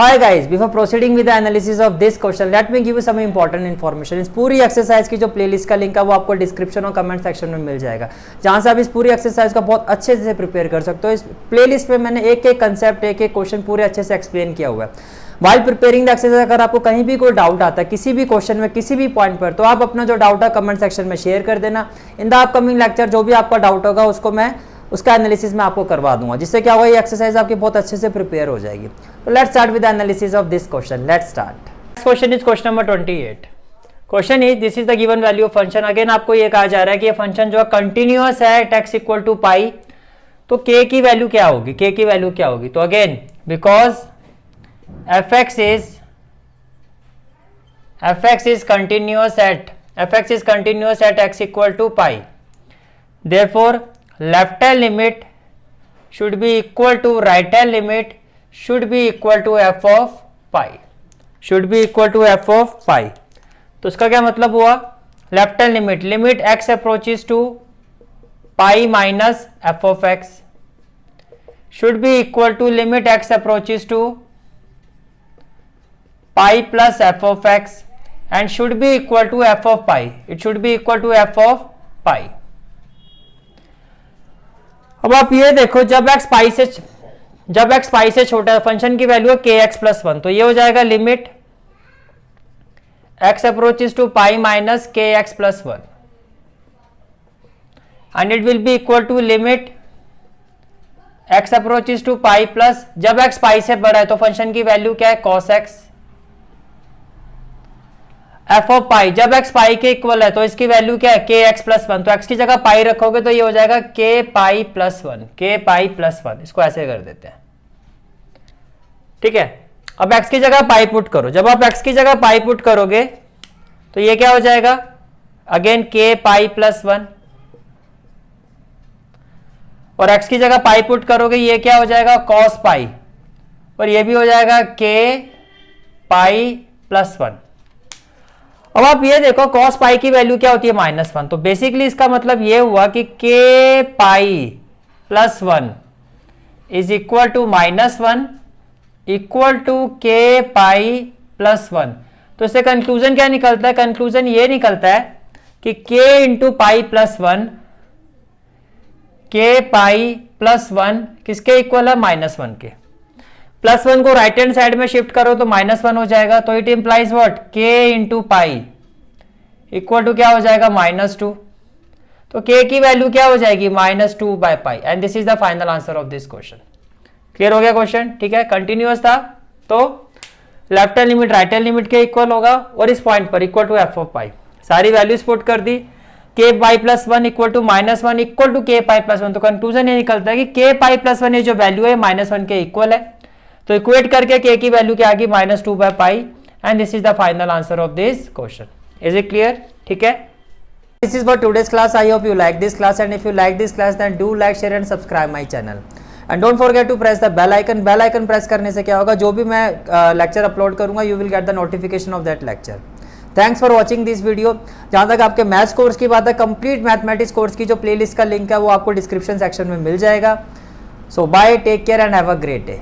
Hi guys, before proceeding with the analysis of this question, let me give you some important information. इस पूरी exercise की जो playlist का link है वो आपको डिस्क्रिप्शन और कमेंट सेक्शन में मिल जाएगा, जहां से आप इस पूरी एक्सरसाइज का बहुत अच्छे से प्रिपेयर कर सकते हो। इस प्लेलिस्ट में मैंने एक एक कंसेप्ट, एक एक क्वेश्चन पूरे अच्छे से एक्सप्लेन किया हुआ है। वाइल प्रिपेयरिंग द एक्सरसाइज अगर आपको कहीं भी कोई डाउट आता है किसी भी क्वेश्चन में, किसी भी पॉइंट पर, तो आप अपना जो डाउट है कमेंट सेक्शन में शेयर कर देना। इन द अपकमिंग लेक्चर जो भी आपका डाउट होगा उसको मैं उसका एनालिसिस मैं आपको करवा दूंगा, जिससे क्या होगा ये एक्सरसाइज आपकी बहुत अच्छे से प्रिपेयर हो जाएगी। तो let's start with the analysis of this question. Let's start. Question is question number 28। Question is this is the given value of function. Again आपको ये कहा जा रहा है कि ये फंक्शन जो है कंटिन्यूअस है एट एक्स इक्वल टू पाई, तो k की वैल्यू क्या होगी, k की वैल्यू क्या होगी। तो again because fx is continuous at x equal to pi, therefore left hand limit should be equal to right hand limit should be equal to f of pi, तो इसका क्या मतलब हुआ, left hand limit x approaches to pi minus f of x should be equal to limit x approaches to pi plus f of x and should be equal to f of pi, it should be equal to f of pi। अब आप ये देखो जब x pi से छोटा है, function की value है kx प्लस 1, तो ये हो जाएगा limit x approaches to pi minus kx plus 1 and it will be equal to limit x approaches to pi plus, जब x पाई से बड़ा है तो फंक्शन की वैल्यू क्या है cos x, f ऑफ पाई जब x पाई के इक्वल है तो इसकी वैल्यू क्या है kx प्लस 1, तो x की जगह पाई रखोगे तो ये हो जाएगा k पाई प्लस 1, इसको ऐसे कर देते हैं, ठीक है। अब x की जगह पाई पुट करो, जब आप x की जगह पाई पुट करोगे तो ये क्या हो जाएगा अगेन k पाई प्लस 1, और x की जगह पाई पुट करोगे ये क्या हो जाएगा cos पाई, और ये भी हो जाएगा k पाई प्लस 1। अब आप ये देखो cos पाई की वैल्यू क्या होती है -1, तो बेसिकली इसका मतलब ये हुआ कि k pi plus 1 is equal to -1 equal to k pi plus 1। तो इससे कंक्लूजन क्या निकलता है, कंक्लूजन ये निकलता है कि k into pi plus 1, k pi plus 1 किसके इक्वल है -1 के, प्लस 1 को राइट हैंड साइड में शिफ्ट करो तो -1 हो जाएगा, तो it implies what k into pi equal to क्या हो जाएगा -2, तो k की वैल्यू क्या हो जाएगी -2 by pi, and this is the final answer of this question. Clear हो गया क्वेश्चन, ठीक है। कंटिन्यूअस था तो left hand limit right hand limit के इक्वल होगा, और इस पॉइंट पर equal to f of pi, सारी वैल्यूज पुट कर दी, k pi plus 1 equal to -1 equal to k pi plus 1, तो कंक्लूजन ये निकलता है कि k पाई प्लस 1 ये जो वैल्यू है -1 के इक्वल है, तो इक्वेट करके k की वैल्यू क्या आ गई -2 by pi, and this is the final answer of this question. Is it clear, ठीक है। This is for today's class. I hope you like this class, and if you like this class then do like, share and subscribe my channel, and don't forget to press the bell icon. Bell icon press करने से क्या होगा, जो भी मैं lecture upload करूंगा you will get the notification of that lecture. Thanks for watching this video. जहां तक आपके मैथ्स कोर्स की बात है, कंप्लीट मैथमेटिक्स कोर्स की जो प्लेलिस्ट का लिंक है वो आपको डिस्क्रिप्शन सेक्शन में मिल जाएगा। So bye, take care and have a great day.